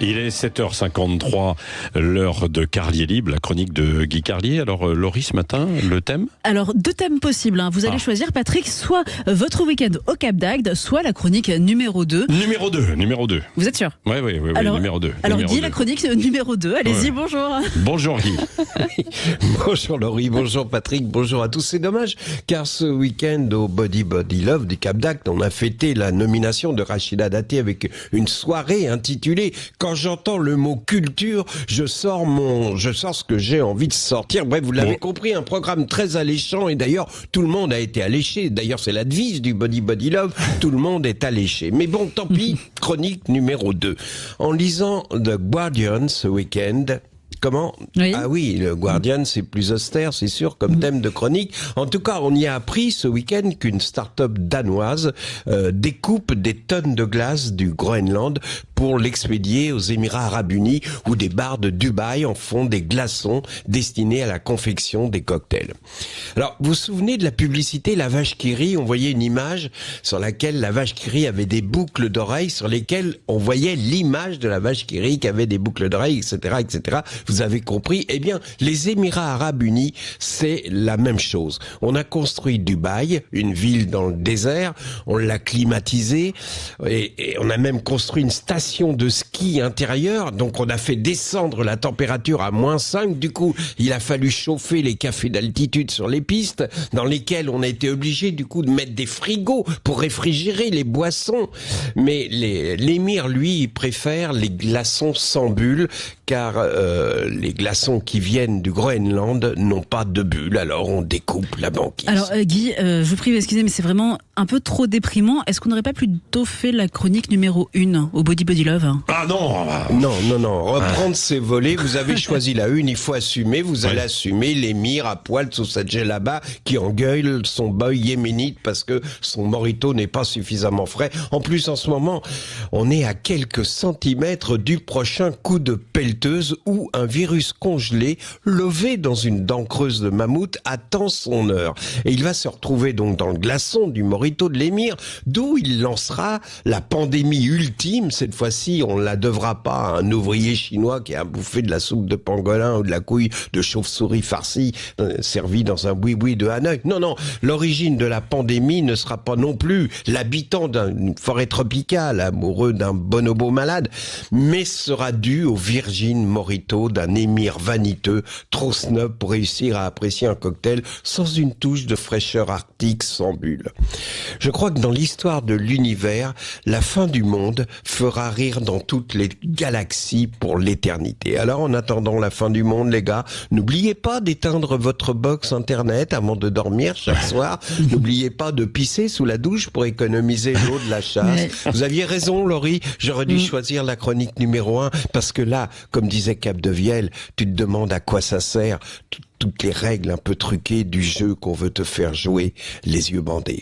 Il est 7h53, l'heure de Carlier Libre, la chronique de Guy Carlier. Alors Laurie, ce matin, le thème ? Alors, deux thèmes possibles. Vous allez choisir, Patrick, soit votre week-end au Cap d'Agde, soit la chronique numéro 2. Numéro 2. Vous êtes sûr ? Oui, alors, numéro 2. Alors numéro Guy, 2. la chronique numéro 2. Allez-y, bonjour. Bonjour Guy. Bonjour Laurie, bonjour Patrick, bonjour à tous. C'est dommage, car ce week-end au Body Love du Cap d'Agde, on a fêté la nomination de Rachida Dati avec une soirée intitulée « Quand j'entends le mot culture, je sors ce que j'ai envie de sortir ». Bref, vous l'avez compris, un programme très alléchant, et d'ailleurs, tout le monde a été alléché. D'ailleurs, c'est la devise du Body Love, tout le monde est alléché. Mais bon, tant pis, chronique numéro 2. En lisant The Guardian ce week-end, comment ? Oui. Ah oui, le Guardian, c'est plus austère, c'est sûr, comme thème de chronique. En tout cas, on y a appris ce week-end qu'une start-up danoise découpe des tonnes de glace du Groenland pour l'expédier aux Émirats Arabes Unis, où des bars de Dubaï en font des glaçons destinés à la confection des cocktails. Alors, vous vous souvenez de la publicité La Vache qui rit ? On voyait une image sur laquelle la vache qui rit avait des boucles d'oreilles, sur lesquelles on voyait l'image de la vache qui rit qui avait des boucles d'oreilles, etc., etc. Vous avez compris ? Eh bien, les Émirats Arabes Unis, c'est la même chose. On a construit Dubaï, une ville dans le désert, on l'a climatisée, et on a même construit une station de ski intérieur, donc on a fait descendre la température à -5. Du coup, il a fallu chauffer les cafés d'altitude sur les pistes, dans lesquels on a été obligé du coup de mettre des frigos pour réfrigérer les boissons. Mais l'émir, lui, il préfère les glaçons sans bulles, car les glaçons qui viennent du Groenland n'ont pas de bulles, alors on découpe la banquise. Alors Guy, je vous prie d'excuser, mais c'est vraiment un peu trop déprimant. Est-ce qu'on n'aurait pas plutôt fait la chronique numéro 1 au Body Love ? Ah non. Non, reprendre ses volets, vous avez choisi la une, il faut assumer, vous allez assumer l'émir à poil sous cette là-bas qui engueule son boy yéménite parce que son morito n'est pas suffisamment frais. En plus, en ce moment, on est à quelques centimètres du prochain coup de pelleteuse où un virus congelé, levé dans une dent creuse de mammouth, attend son heure. Et il va se retrouver donc dans le glaçon du morito de l'émir, d'où il lancera la pandémie ultime. Cette fois-ci, on ne la devra pas à un ouvrier chinois qui a bouffé de la soupe de pangolin ou de la couille de chauve-souris farcie servie dans un boui-boui de Hanoï. Non, l'origine de la pandémie ne sera pas non plus l'habitant d'une forêt tropicale amoureux d'un bonobo malade, mais sera due au Virgin Morito d'un émir vaniteux, trop snob pour réussir à apprécier un cocktail sans une touche de fraîcheur arctique sans bulle. Je crois que dans l'histoire de l'univers, la fin du monde fera rire dans toutes les galaxies pour l'éternité. Alors en attendant la fin du monde, les gars, n'oubliez pas d'éteindre votre box internet avant de dormir chaque soir. N'oubliez pas de pisser sous la douche pour économiser l'eau de la chasse. Vous aviez raison, Laurie, j'aurais dû choisir la chronique numéro 1 parce que là, comme disait Capdevielle, tu te demandes à quoi ça sert, toutes les règles un peu truquées du jeu qu'on veut te faire jouer les yeux bandés.